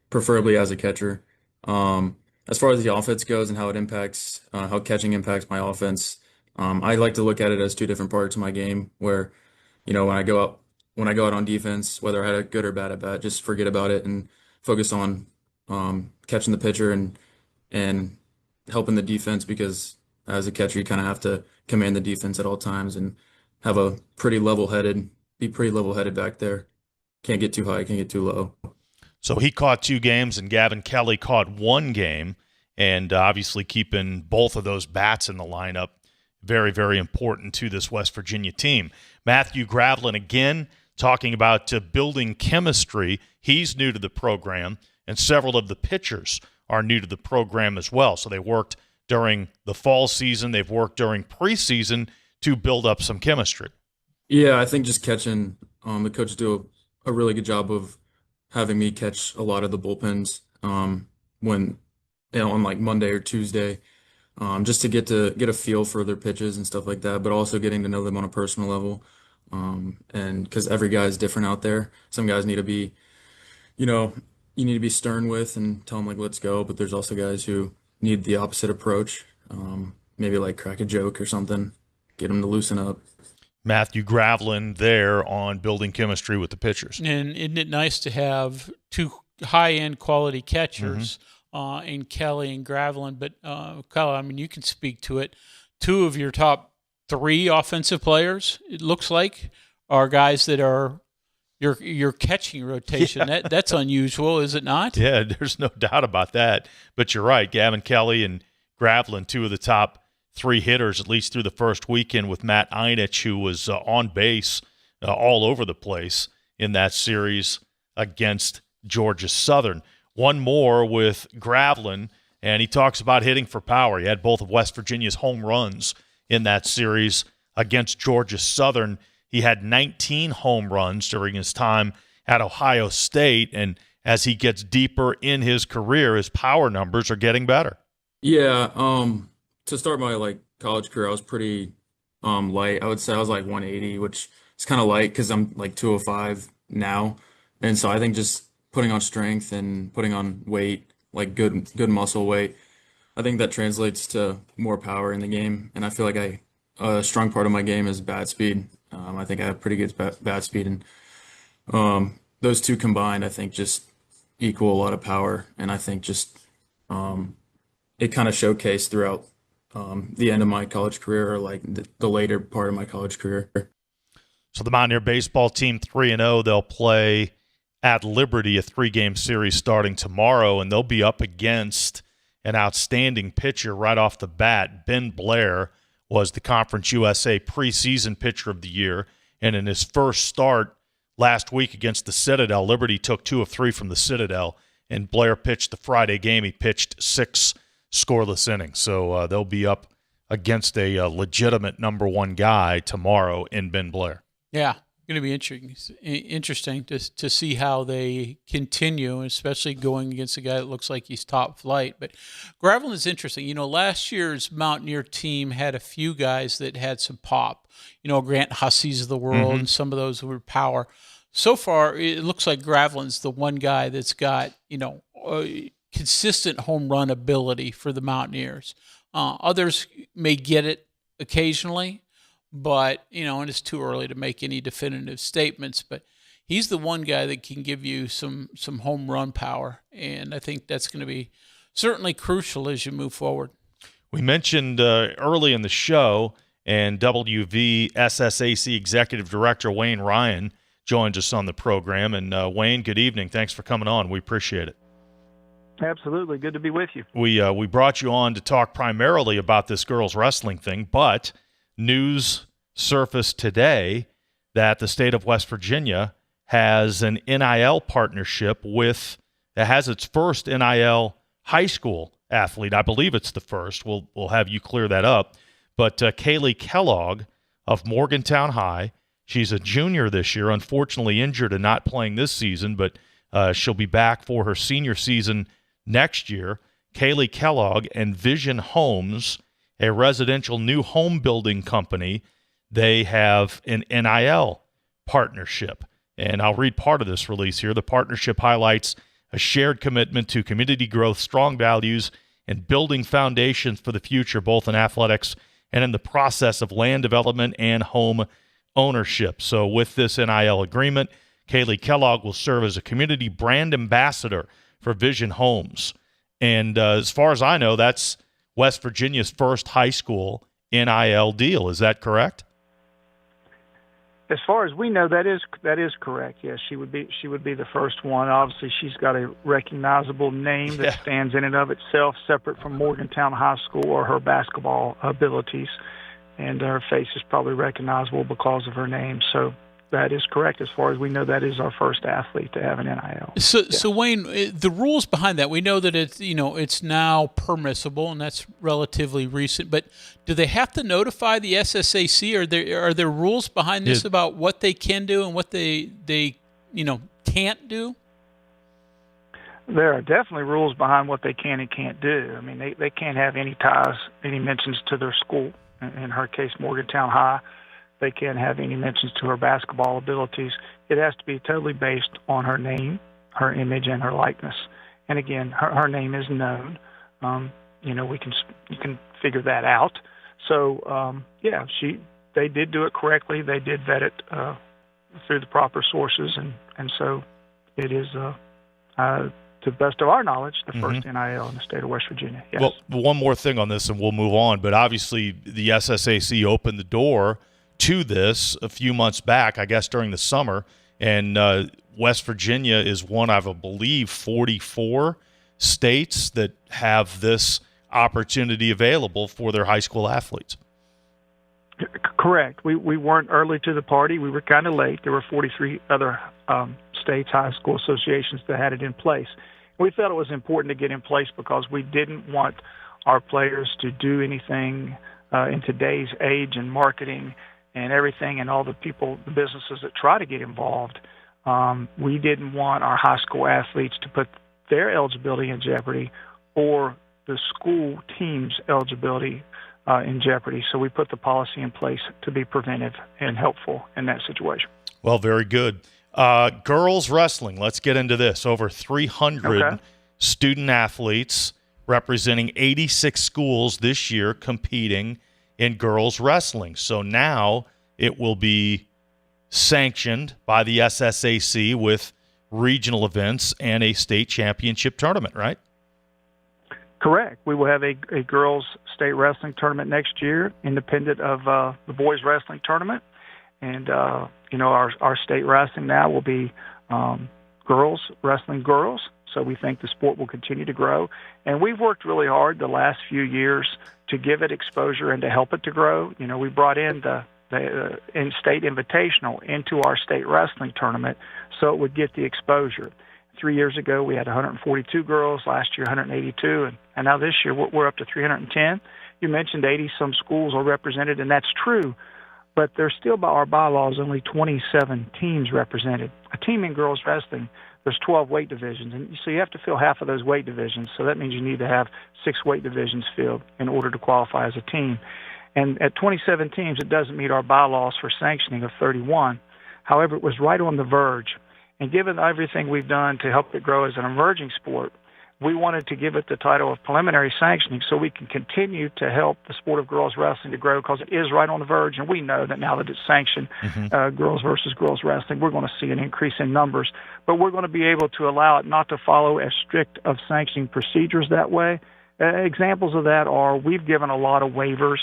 preferably as a catcher. As far as the offense goes and how it impacts, how catching impacts my offense, I like to look at it as 2 different parts of my game where, when I go out on defense, whether I had a good or bad at bat, just forget about it and focus on catching the pitcher and helping the defense, because as a catcher, you kind of have to command the defense at all times and have a be pretty level-headed back there. Can't get too high, can't get too low. So he caught 2 games, and Gavin Kelly caught 1 game, and obviously keeping both of those bats in the lineup, very, very important to this West Virginia team. Matthew Graveline again talking about building chemistry. He's new to the program, and several of the pitchers are new to the program as well. So they worked during the fall season. They've worked during preseason to build up some chemistry. Yeah, I think just catching, the coaches do a really good job of having me catch a lot of the bullpens when, on like Monday or Tuesday, just to get a feel for their pitches and stuff like that, but also getting to know them on a personal level. And because every guy is different out there. Some guys need to be, you need to be stern with and tell them like, let's go. But there's also guys who need the opposite approach. Maybe like crack a joke or something, get them to loosen up. Matthew Graveline there on building chemistry with the pitchers. And isn't it nice to have 2 high-end quality catchers in Kelly and Graveline? But, Kyle, I mean, you can speak to it. 2 of your top 3 offensive players, it looks like, are guys that are your catching rotation. Yeah. That's unusual, is it not? Yeah, there's no doubt about that. But you're right, Gavin Kelly and Graveline, 2 of the top 3 hitters, at least through the first weekend, with Matt Einich, who was on base all over the place in that series against Georgia Southern. One more with Graveline, and he talks about hitting for power. He had both of West Virginia's home runs in that series against Georgia Southern. He had 19 home runs during his time at Ohio State, and as he gets deeper in his career, his power numbers are getting better. Yeah, to start my college career, I was pretty light. I would say I was like 180, which is kind of light because I'm like 205 now. And so I think just putting on strength and putting on weight, like good muscle weight, I think that translates to more power in the game. And I feel like a strong part of my game is bat speed. I think I have pretty good bat speed, and those 2 combined, I think, just equal a lot of power. And I think just it kind of showcased throughout the end of my college career, or like the later part of my college career. So the Mountaineer Baseball team 3-0. They'll play at Liberty, a 3-game series starting tomorrow, and they'll be up against an outstanding pitcher right off the bat. Ben Blair was the Conference USA preseason pitcher of the year, and in his first start last week against the Citadel, Liberty took 2 of 3 from the Citadel, and Blair pitched the Friday game. He pitched 6 scoreless innings. So they'll be up against a legitimate number 1 guy tomorrow in Ben Blair. Yeah, going to be interesting to see how they continue, especially going against a guy that looks like he's top flight. But Graveline is interesting. Last year's Mountaineer team had a few guys that had some pop. Grant Hussey's of the world, and some of those were power. So far, it looks like Graveline's the one guy that's got, consistent home run ability for the Mountaineers. Others may get it occasionally, but, and it's too early to make any definitive statements, but he's the one guy that can give you some home run power, and I think that's going to be certainly crucial as you move forward. We mentioned early in the show, and WVSSAC Executive Director Wayne Ryan joins us on the program. And Wayne, good evening. Thanks for coming on. We appreciate it. Absolutely. Good to be with you. We brought you on to talk primarily about this girls wrestling thing, but news surfaced today that the state of West Virginia has an NIL partnership it has its first NIL high school athlete. I believe it's the first. We'll have you clear that up. But Kaylee Kellogg of Morgantown High, she's a junior this year, unfortunately injured and not playing this season, but she'll be back for her senior season next year. Kaylee Kellogg and Vision Homes, a residential new home building company, they have an NIL partnership. And I'll read part of this release here. The partnership highlights a shared commitment to community growth, strong values, and building foundations for the future, both in athletics and in the process of land development and home ownership. So with this NIL agreement, Kaylee Kellogg will serve as a community brand ambassador for Vision Homes. And as far as I know, that's West Virginia's first high school NIL deal. Is that correct? As far as we know, that is correct. Yes, she would be the first one. Obviously, she's got a recognizable name that stands in and of itself, separate from Morgantown High School or her basketball abilities, and her face is probably recognizable because of her name. So that is correct. As far as we know, that is our first athlete to have an NIL. So Wayne, the rules behind that, we know that it's now permissible, and that's relatively recent. But do they have to notify the SSAC? Are there rules behind this about what they can do and what they can't do? There are definitely rules behind what they can and can't do. I mean, they can't have any ties, any mentions to their school. In her case, Morgantown High. They can't have any mentions to her basketball abilities. It has to be totally based on her name, her image, and her likeness. And again, her name is known. You can figure that out. So they did do it correctly. They did vet it through the proper sources, and so it is, to the best of our knowledge, the first NIL in the state of West Virginia. Yes. Well, one more thing on this, and we'll move on. But obviously, the SSAC opened the door to this a few months back, I guess during the summer, and West Virginia is one of, I believe, 44 states that have this opportunity available for their high school athletes. Correct. We weren't early to the party. We were kind of late. There were 43 other states, high school associations that had it in place. We felt it was important to get in place because we didn't want our players to do anything in today's age and marketing and everything, and all the businesses that try to get involved. We didn't want our high school athletes to put their eligibility in jeopardy or the school team's eligibility in jeopardy. So we put the policy in place to be preventive and helpful in that situation. Well, very good. Girls wrestling, let's get into this. Over 300 student athletes representing 86 schools this year competing in girls wrestling. So now it will be sanctioned by the SSAC with regional events and a state championship tournament, right? Correct. We will have a girls state wrestling tournament next year, independent of the boys wrestling tournament. And, our state wrestling now will be girls wrestling girls. So we think the sport will continue to grow. And we've worked really hard the last few years to give it exposure and to help it to grow. We brought in the in-state invitational into our state wrestling tournament so it would get the exposure. 3 years ago, we had 142 girls. Last year, 182. And now this year, we're up to 310. You mentioned 80-some schools are represented, and that's true. But there's still, by our bylaws, only 27 teams represented. A team in girls wrestling, there's 12 weight divisions, and so you have to fill half of those weight divisions. So that means you need to have 6 weight divisions filled in order to qualify as a team. And at 27 teams, it doesn't meet our bylaws for sanctioning of 31. However, it was right on the verge. And given everything we've done to help it grow as an emerging sport, we wanted to give it the title of preliminary sanctioning so we can continue to help the sport of girls wrestling to grow, because it is right on the verge, and we know that now that it's sanctioned, girls versus girls wrestling, we're going to see an increase in numbers. But we're going to be able to allow it not to follow as strict of sanctioning procedures that way. Examples of that are we've given a lot of waivers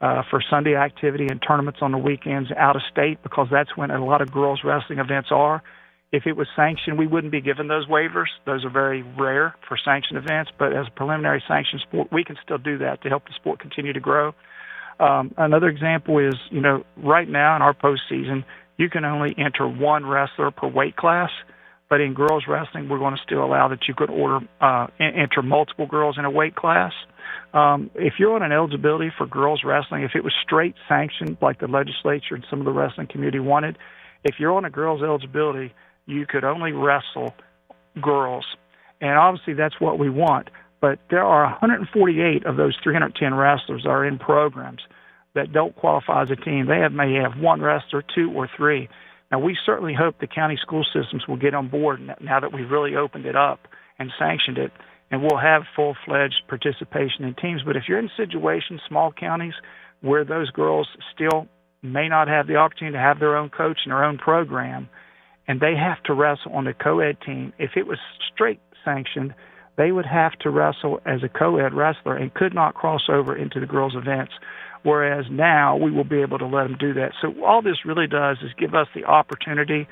for Sunday activity and tournaments on the weekends out of state, because that's when a lot of girls wrestling events are. If it was sanctioned, we wouldn't be given those waivers. Those are very rare for sanctioned events, but as a preliminary sanctioned sport, we can still do that to help the sport continue to grow. Another example is, right now in our postseason, you can only enter one wrestler per weight class, but in girls wrestling, we're going to still allow that you could enter multiple girls in a weight class. If you're on an eligibility for girls wrestling, if it was straight sanctioned like the legislature and some of the wrestling community wanted, if you're on a girls eligibility, you could only wrestle girls. And obviously that's what we want. But there are 148 of those 310 wrestlers that are in programs that don't qualify as a team. They may have one wrestler, two or three. Now, we certainly hope the county school systems will get on board now that we've really opened it up and sanctioned it, and we'll have full-fledged participation in teams. But if you're in situations, small counties, where those girls still may not have the opportunity to have their own coach and their own program, and they have to wrestle on the co-ed team, if it was straight sanctioned, they would have to wrestle as a co-ed wrestler and could not cross over into the girls' events, whereas now we will be able to let them do that. So all this really does is give us the opportunity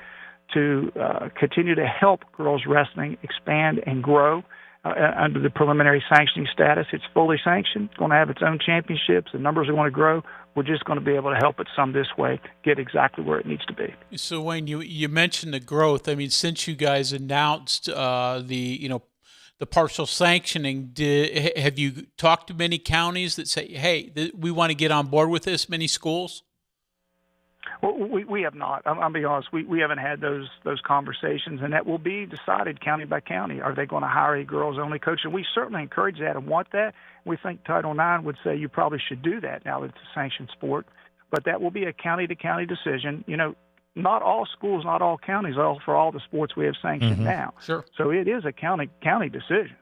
to continue to help girls wrestling expand and grow under the preliminary sanctioning status. It's fully sanctioned, going to have its own championships. The numbers are going to grow. We're just going to be able to help it some this way, get exactly where it needs to be. So, Wayne, you mentioned the growth. I mean, since you guys announced the partial sanctioning, have you talked to many counties that say, hey, we want to get on board with this, many schools? Well, we have not. I'll be honest. We haven't had those conversations, and that will be decided county by county. Are they going to hire a girls-only coach? And we certainly encourage that and want that. We think Title IX would say you probably should do that now that it's a sanctioned sport. But that will be a county-to-county decision. Not all schools, not all counties, for all the sports we have sanctioned now. Sure. So it is a county decision.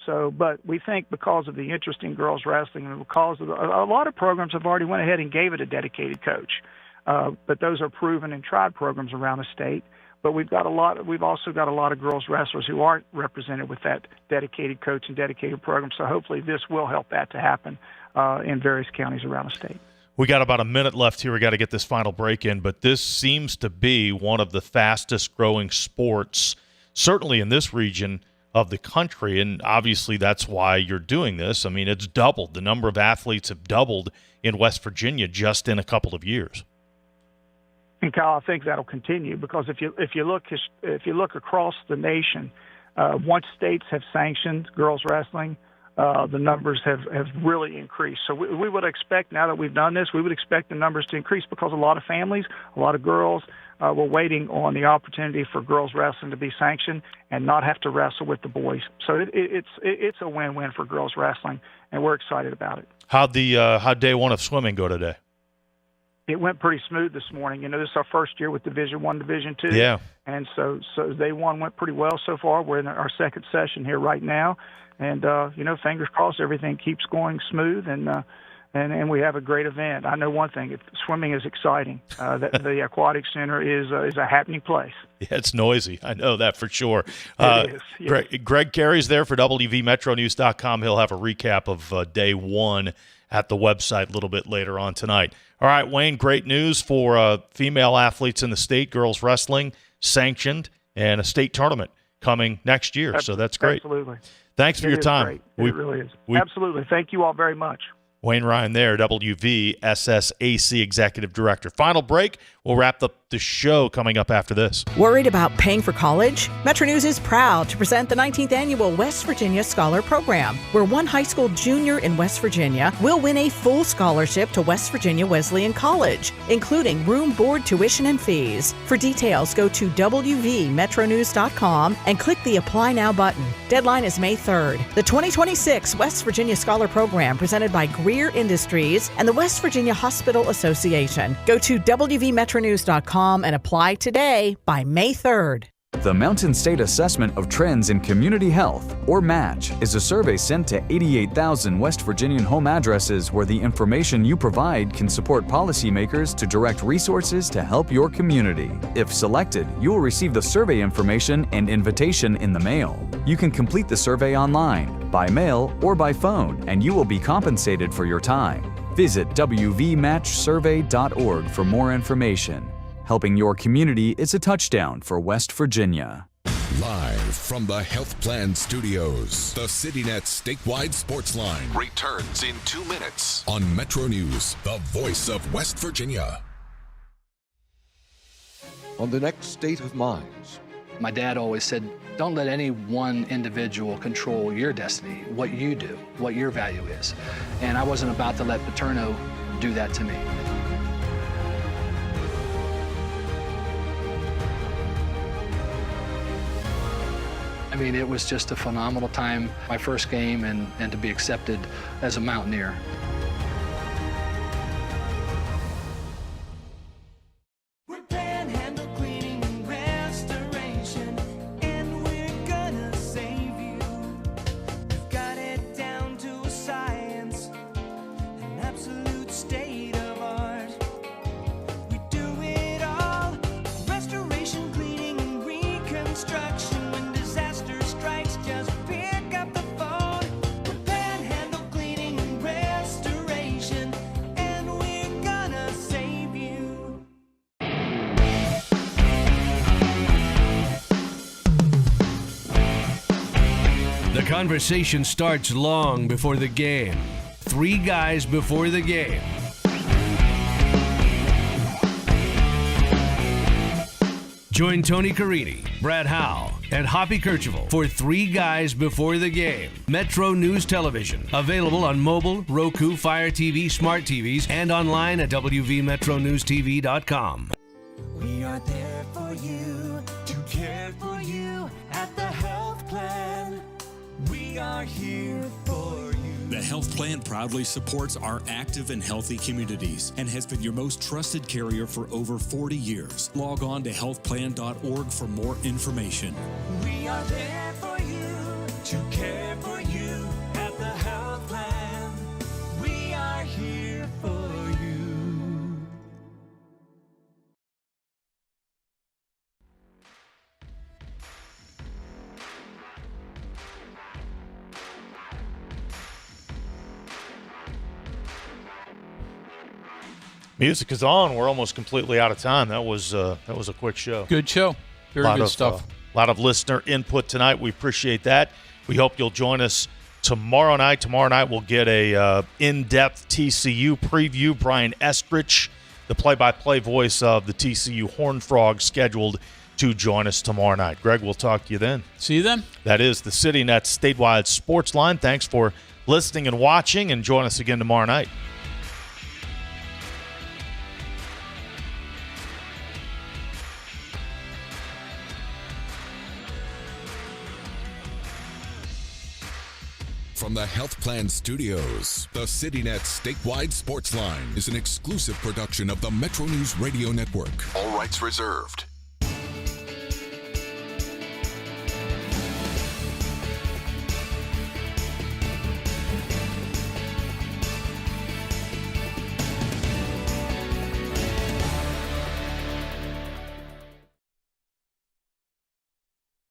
So, but we think because of the interest in girls wrestling and because of a lot of programs have already went ahead and gave it a dedicated coach. But those are proven and tried programs around the state. But we've also got a lot of girls wrestlers who aren't represented with that dedicated coach and dedicated program. So hopefully this will help that to happen in various counties around the state. We got about a minute left here. We got to get this final break in, but this seems to be one of the fastest growing sports, certainly in this region of the country. And obviously that's why you're doing this. I mean, it's doubled. The number of athletes have doubled in West Virginia just in a couple of years. And Kyle, I think that'll continue because if you look across the nation, once states have sanctioned girls wrestling, the numbers have really increased. So we would expect, now that we've done this, we would expect the numbers to increase because a lot of families, a lot of girls were waiting on the opportunity for girls wrestling to be sanctioned and not have to wrestle with the boys. So it's a win-win for girls wrestling, and we're excited about it. How'd day one of swimming go today? It went pretty smooth this morning. This is our first year with Division I, Division II. Yeah. And so day one went pretty well so far. We're in our second session here right now. And, fingers crossed everything keeps going smooth and we have a great event. I know one thing, swimming is exciting. The Aquatic Center is a happening place. Yeah, it's noisy. I know that for sure. It is. Yes. Greg Carey's there for WVMetroNews.com. He'll have a recap of day one at the website a little bit later on tonight. All right, Wayne, great news for female athletes in the state, girls wrestling, sanctioned, and a state tournament coming next year. So that's great. Absolutely. Thanks for your time. Great. It really is. Absolutely. Thank you all very much. Wayne Ryan there, WVSSAC Executive Director. Final break. We'll wrap up the show coming up after this. Worried about paying for college? Metro News is proud to present the 19th Annual West Virginia Scholar Program, where one high school junior in West Virginia will win a full scholarship to West Virginia Wesleyan College, including room, board, tuition, and fees. For details, go to WVMetroNews.com and click the Apply Now button. Deadline is May 3rd. The 2026 West Virginia Scholar Program, presented by Greer Industries and the West Virginia Hospital Association. Go to WVMetroNews.com and apply today by May 3rd. The Mountain State Assessment of Trends in Community Health, or MATCH, is a survey sent to 88,000 West Virginian home addresses where the information you provide can support policymakers to direct resources to help your community. If selected, you will receive the survey information and invitation in the mail. You can complete the survey online, by mail, or by phone, and you will be compensated for your time. Visit wvmatchsurvey.org for more information. Helping your community is a touchdown for West Virginia. Live from the Health Plan Studios, the CityNet statewide Sportsline returns in 2 minutes on Metro News, the voice of West Virginia. On the next State of Minds. My dad always said, don't let any one individual control your destiny, what you do, what your value is. And I wasn't about to let Paterno do that to me. I mean, it was just a phenomenal time, my first game, and to be accepted as a Mountaineer. We're Panhandle Cleaning and Restoration, and we're gonna save you. We've got it down to a science, an absolute state of art. We do it all, restoration, cleaning, and reconstruction. When disaster strikes, just pick up the phone. We're Panhandle Cleaning and Restoration, and we're gonna save you. The conversation starts long before the game. 3 guys before the game. Join Tony Carini, Brad Howe, and Hoppy Kercheval for 3 guys before the game. Metro News Television, available on mobile, Roku, Fire TV, smart TVs, and online at wvmetronewstv.com. We are there for you, to care for you at the health plan. We are here for you. The Health Plan proudly supports our active and healthy communities and has been your most trusted carrier for over 40 years. Log on to healthplan.org for more information. We are there for you, to care for you at the health plan. We are here for you. Music is on. We're almost completely out of time. That was a quick show. Good show. Very good stuff. A lot of listener input tonight. We appreciate that. We hope you'll join us tomorrow night. Tomorrow night we'll get a in-depth TCU preview. Brian Estrich, the play-by-play voice of the TCU Horned Frogs, scheduled to join us tomorrow night. Greg, we'll talk to you then. See you then. That is the CityNet statewide sports line. Thanks for listening and watching, and join us again tomorrow night. From the Health Plan Studios, the CityNet statewide Sportsline is an exclusive production of the Metro News Radio Network. All rights reserved.